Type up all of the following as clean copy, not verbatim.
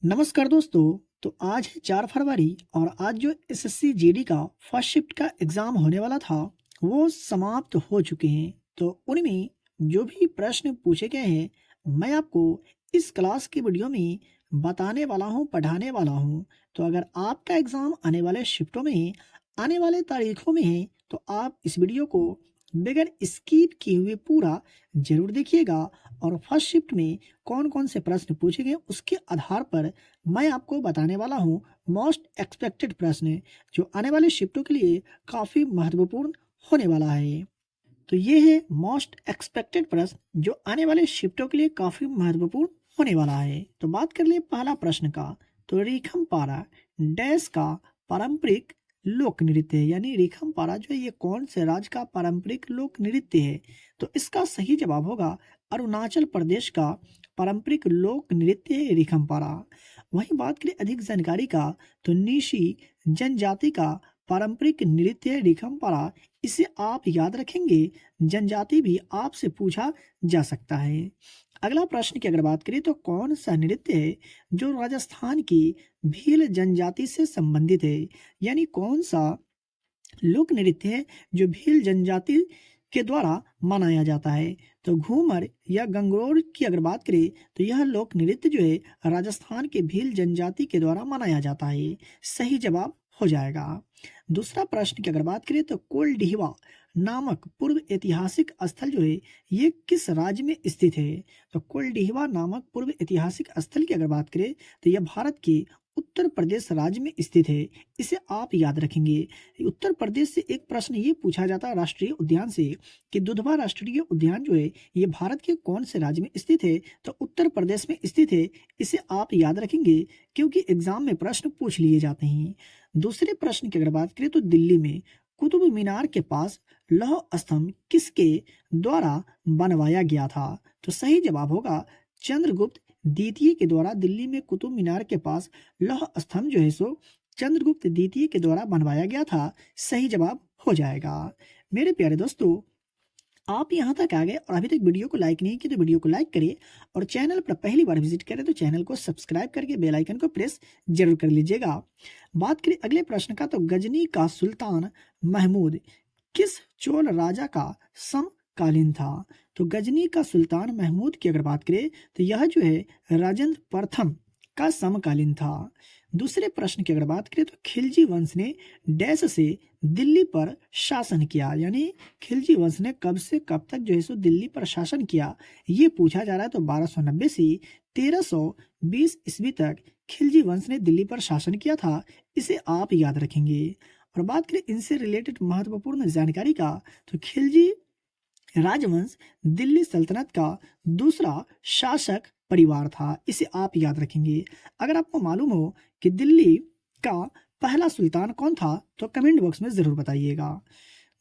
नमस्कार दोस्तों। तो आज है 4 फरवरी और आज जो एसएससी जीडी का फर्स्ट शिफ्ट का एग्जाम होने वाला था वो समाप्त हो चुके हैं। तो उनमें जो भी प्रश्न पूछे गए हैं मैं आपको इस क्लास की वीडियो में बताने वाला हूँ, पढ़ाने वाला हूँ। तो अगर आपका एग्जाम आने वाले शिफ्टों में है, आने वाले तारीखों में है, तो आप इस वीडियो को बगैर स्किप किए हुए पूरा जरूर देखिएगा। और फर्स्ट शिफ्ट में कौन कौन से प्रश्न पूछे गए उसके आधार पर मैं आपको बताने वाला हूँ मोस्ट एक्सपेक्टेड प्रश्न जो आने वाले शिफ्टों के लिए काफी महत्वपूर्ण होने वाला है। तो ये है मोस्ट एक्सपेक्टेड प्रश्न जो आने वाले शिफ्टों के लिए काफी महत्वपूर्ण होने वाला है। तो बात कर ले पहला प्रश्न का। तो रीखम पारा डैश का पारंपरिक लोक नृत्य है, यानी रीखम पारा जो है ये कौन से राज्य का पारंपरिक लोक नृत्य है। तो इसका सही जवाब होगा अरुणाचल प्रदेश का पारंपरिक लोक नृत्य है रीखम पारा। वहीं बात करें अधिक जानकारी का, तो निशी जनजाति का पारंपरिक नृत्य है रीखम पारा। इसे आप याद रखेंगे, जनजाति भी आपसे पूछा जा सकता है। अगला प्रश्न की अगर बात करें तो कौन सा नृत्य है जो राजस्थान की भील जनजाति से संबंधित है, यानी कौन सा लोक नृत्य है जो भील जनजाति के द्वारा मनाया जाता है। तो घूमर या गंगोर की अगर बात करें तो यह लोक नृत्य जो है राजस्थान के भील जनजाति के द्वारा मनाया जाता है। सही जवाब हो जाएगा। दूसरा प्रश्न की अगर बात करें तो कोलडीहवा नामक पूर्व ऐतिहासिक स्थल जो है ये किस राज्य में स्थित है। तो कोलडीहवा नामक पूर्व ऐतिहासिक स्थल की अगर बात करें तो यह भारत के उत्तर प्रदेश राज्य में स्थित है। इसे आप याद रखेंगे। उत्तर प्रदेश से एक प्रश्न ये पूछा जाता है राष्ट्रीय उद्यान से कि दुधवा राष्ट्रीय उद्यान जो है ये भारत के कौन से राज्य में स्थित है। तो उत्तर प्रदेश में स्थित है। इसे आप याद रखेंगे क्योंकि एग्जाम में प्रश्न पूछ लिए जाते हैं। दूसरे प्रश्न की अगर बात करें तो दिल्ली में कुतुब मीनार के पास लौह स्तंभ किसके द्वारा बनवाया गया था। तो सही जवाब होगा चंद्रगुप्त द्वितीय के द्वारा दिल्ली में कुतुब मीनार के पास लौह स्तंभ जो है सो चंद्रगुप्त द्वितीय के द्वारा बनवाया गया था। सही जवाब हो जाएगा। मेरे प्यारे दोस्तों, आप यहाँ तक आ गए और अभी तक वीडियो को लाइक नहीं किया तो वीडियो को लाइक करिए और चैनल पर पहली बार विजिट करें तो चैनल को सब्सक्राइब करके बेल आइकन को प्रेस जरूर कर लीजिएगा। बात करें अगले प्रश्न का, तो गजनी का सुल्तान महमूद किस चोल राजा का समकालीन था। तो गजनी का सुल्तान महमूद की अगर बात करें तो यह जो है राजेंद्र प्रथम का समकालीन था। दूसरे प्रश्न की अगर बात करें तो खिलजी वंश ने डैश से दिल्ली पर शासन किया, यानी खिलजी वंश ने कब से कब तक जो है सो दिल्ली पर शासन किया ये पूछा जा रहा है। तो 1290 से 1320 ईस्वी तक खिलजी वंश ने दिल्ली पर शासन किया था। इसे आप याद रखेंगे। और बात करें इनसे रिलेटेड महत्वपूर्ण जानकारी का, तो खिलजी राजवंश दिल्ली सल्तनत का दूसरा शासक परिवार था। इसे आप याद रखेंगे। अगर आपको मालूम हो कि दिल्ली का पहला सुल्तान कौन था तो कमेंट बॉक्स में जरूर बताइएगा।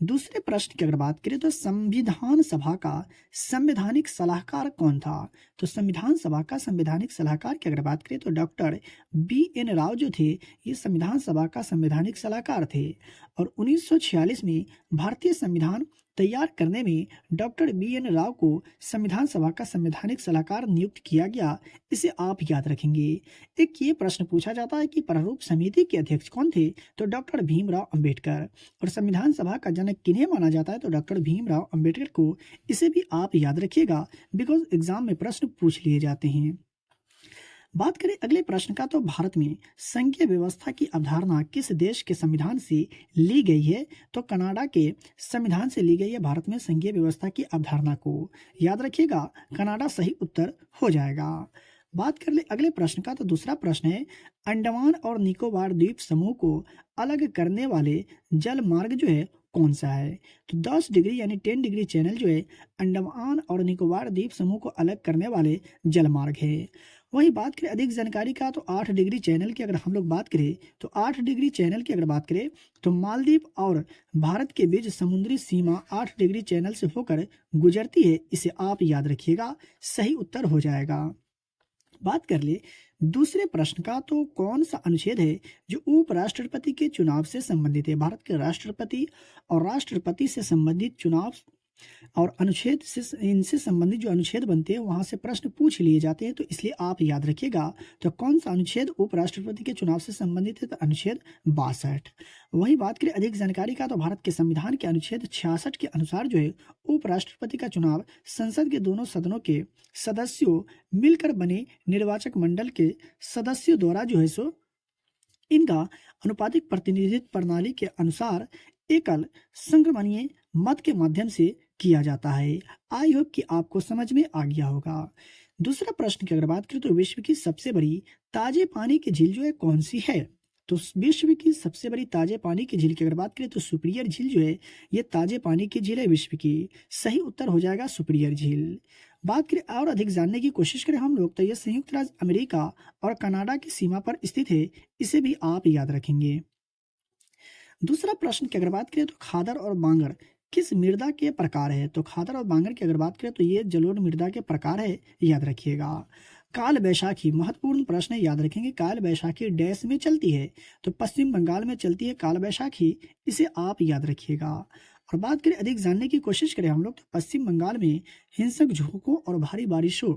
दूसरे प्रश्न की अगर बात करें तो संविधान सभा का संवैधानिक सलाहकार कौन था। तो संविधान सभा का संवैधानिक सलाहकार की अगर बात करें तो डॉक्टर BN राव जो थे ये संविधान सभा का संवैधानिक सलाहकार थे। और 1946 में भारतीय संविधान तैयार करने में डॉक्टर BN राव को संविधान सभा का संवैधानिक सलाहकार नियुक्त किया गया। इसे आप याद रखेंगे। एक ये प्रश्न पूछा जाता है कि प्रारूप समिति के अध्यक्ष कौन थे। तो डॉक्टर भीमराव अंबेडकर। और संविधान सभा का जनक किन्हें माना जाता है। तो डॉक्टर भीमराव अंबेडकर को। इसे भी आप याद रखिएगा बिकॉज एग्जाम में प्रश्न पूछ लिए जाते हैं। बात करें अगले प्रश्न का, तो भारत में संघीय व्यवस्था की अवधारणा किस देश के संविधान से ली गई है। तो कनाडा के संविधान से ली गई है भारत में संघीय व्यवस्था की अवधारणा को। याद रखिएगा कनाडा सही उत्तर हो जाएगा। बात कर ले अगले प्रश्न का, तो दूसरा प्रश्न है अंडमान और निकोबार द्वीप समूह को अलग करने वाले जल मार्ग जो है कौन सा है। तो 10 डिग्री यानी 10 डिग्री चैनल जो है अंडमान और निकोबार द्वीप समूह को अलग करने वाले जल मार्ग है। वही बात करें अधिक जानकारी का, तो 8 डिग्री चैनल की अगर हम लोग बात करें तो 8 डिग्री चैनल की अगर बात करें तो मालदीव और भारत के बीच समुद्री सीमा 8 डिग्री चैनल से होकर गुजरती है। इसे आप याद रखिएगा। सही उत्तर हो जाएगा। बात कर ले दूसरे प्रश्न का, तो कौन सा अनुच्छेद है जो उपराष्ट्रपति के चुनाव से संबंधित है। भारत के राष्ट्रपति और राष्ट्रपति से संबंधित चुनाव और अनुच्छेद से इनसे संबंधित जो अनुच्छेद बनते हैं वहां से प्रश्न पूछ लिए जाते हैं, तो इसलिए आप याद रखिएगा। तो कौन सा अनुच्छेद उपराष्ट्रपति के चुनाव से संबंधित है? तो अनुच्छेद 62। वही बात करें अधिक जानकारी का, तो भारत के संविधान के अनुच्छेद 66 के अनुसार जो है उपराष्ट्रपति का चुनाव संसद के दोनों सदनों के सदस्यों मिलकर बने निर्वाचक मंडल के सदस्यों द्वारा जो है सो इनका अनुपातिक प्रतिनिधित्व प्रणाली के अनुसार एकल संक्रमणीय मत के माध्यम से किया जाता है। आई होप कि आपको समझ में आ गया होगा। दूसरा प्रश्न की अगर बात करें तो विश्व की सबसे बड़ी ताजे पानी की झील जो है कौन सी है? तो विश्व की सबसे बड़ी ताजे पानी की झील की अगर बात करें तो सुपीरियर झील जो है ये ताजे पानी की झील है विश्व की। सही उत्तर हो जाएगा सुपीरियर झील। बात करें और अधिक जानने की कोशिश करें हम लोग, तो ये संयुक्त राज्य अमेरिका और कनाडा की सीमा पर स्थित है, इसे भी आप याद रखेंगे। दूसरा प्रश्न की अगर बात करें तो खादर और बांगर किस मृदा के प्रकार है? तो खादर और बांगर की अगर बात करें तो ये जलोढ़ मृदा के प्रकार है, याद रखिएगा। काल बैशाखी महत्वपूर्ण प्रश्न है, याद रखेंगे। काल बैशाखी डैश में चलती है? तो पश्चिम बंगाल में चलती है काल बैशाखी, इसे आप याद रखिएगा। और बात करें अधिक जानने की कोशिश करें हम लोग, तो पश्चिम बंगाल में हिंसक झोंकों और भारी बारिशों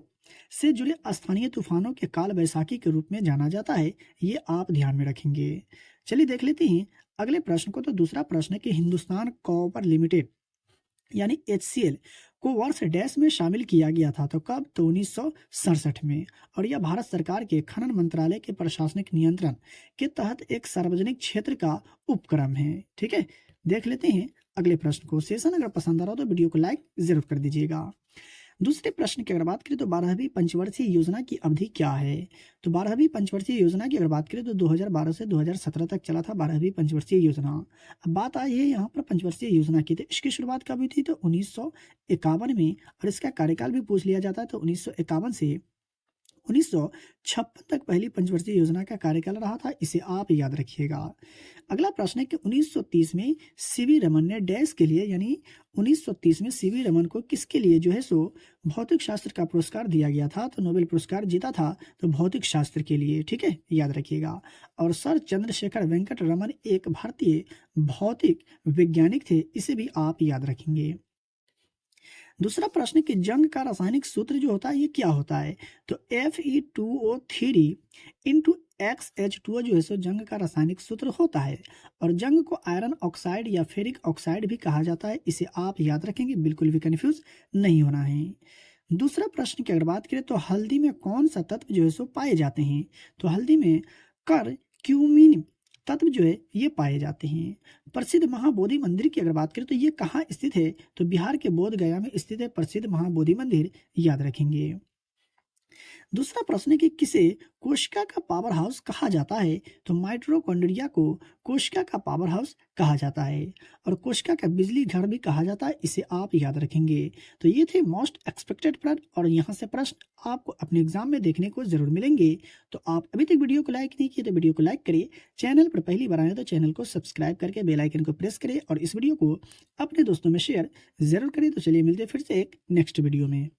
से जुड़े स्थानीय तूफानों के काल बैसाखी के रूप में जाना जाता है, ये आप ध्यान में रखेंगे। चलिए देख लेते हैं अगले प्रश्न को। तो दूसरा प्रश्न है कि हिंदुस्तान कॉपर लिमिटेड यानी HCL को वर्ष डैश में शामिल किया गया था? तो कब? तो 1967 में। और यह भारत सरकार के खनन मंत्रालय के प्रशासनिक नियंत्रण के तहत एक सार्वजनिक क्षेत्र का उपक्रम है। ठीक है, देख लेते हैं अगले प्रश्न को। सेशन अगर पसंद आ रहा हो तो वीडियो को लाइक जरूर कर दीजिएगा। दूसरे प्रश्न की अगर बात करें तो 12वीं पंचवर्षीय योजना की अवधि क्या है? तो 12वीं पंचवर्षीय योजना की अगर बात करें तो 2012 से 2017 तक चला था 12वीं पंचवर्षीय योजना। अब बात आई है यहाँ पर पंचवर्षीय योजना की, तो इसकी शुरुआत कब हुई थी? तो 1951 में। और इसका कार्यकाल भी पूछ लिया जाता है, तो 1951 से 1956 तक पहली पंचवर्षीय योजना का कार्यकाल रहा था, इसे आप याद रखिएगा। अगला प्रश्न है कि 1930 में सीवी रमन ने डैश के लिए, यानी 1930 में सीवी रमन को किसके लिए जो है सो भौतिक शास्त्र का पुरस्कार दिया गया था? तो नोबेल पुरस्कार जीता था तो भौतिक शास्त्र के लिए। ठीक है, याद रखिएगा। और सर चंद्रशेखर वेंकट रमन एक भारतीय भौतिक वैज्ञानिक थे, इसे भी आप याद रखेंगे। दूसरा प्रश्न कि जंग का रासायनिक सूत्र जो होता है ये क्या होता है? तो Fe2O3 इंटू XH2O जो है सो जंग का रासायनिक सूत्र होता है। और जंग को आयरन ऑक्साइड या फेरिक ऑक्साइड भी कहा जाता है, इसे आप याद रखेंगे, बिल्कुल भी कंफ्यूज नहीं होना है। दूसरा प्रश्न की अगर बात करें तो हल्दी में कौन सा तत्व जो है सो पाए जाते हैं? तो हल्दी में कर क्यूमिन तत्व जो है ये पाए जाते हैं। प्रसिद्ध महाबोधि मंदिर की अगर बात करें तो ये कहाँ स्थित है? तो बिहार के बोध गया में स्थित है प्रसिद्ध महाबोधि मंदिर, याद रखेंगे। दूसरा प्रश्न है कि किसे कोशिका का पावर हाउस कहा जाता है? तो माइटोकॉन्ड्रिया को कोशिका का पावर हाउस कहा जाता है। और कोशिका का बिजली घर भी कहा जाता है, इसे आप याद रखेंगे। तो ये थे मोस्ट एक्सपेक्टेड प्रश्न, और यहाँ से प्रश्न आपको अपने एग्जाम में देखने को जरूर मिलेंगे। तो आप अभी तक वीडियो को लाइक नहीं किए तो वीडियो को लाइक करिए, चैनल पर पहली बार आए तो चैनल को सब्सक्राइब करके बेल आइकन को प्रेस करें, और इस वीडियो को अपने दोस्तों में शेयर जरूर करें। तो चलिए मिलते हैं फिर से एक नेक्स्ट वीडियो में।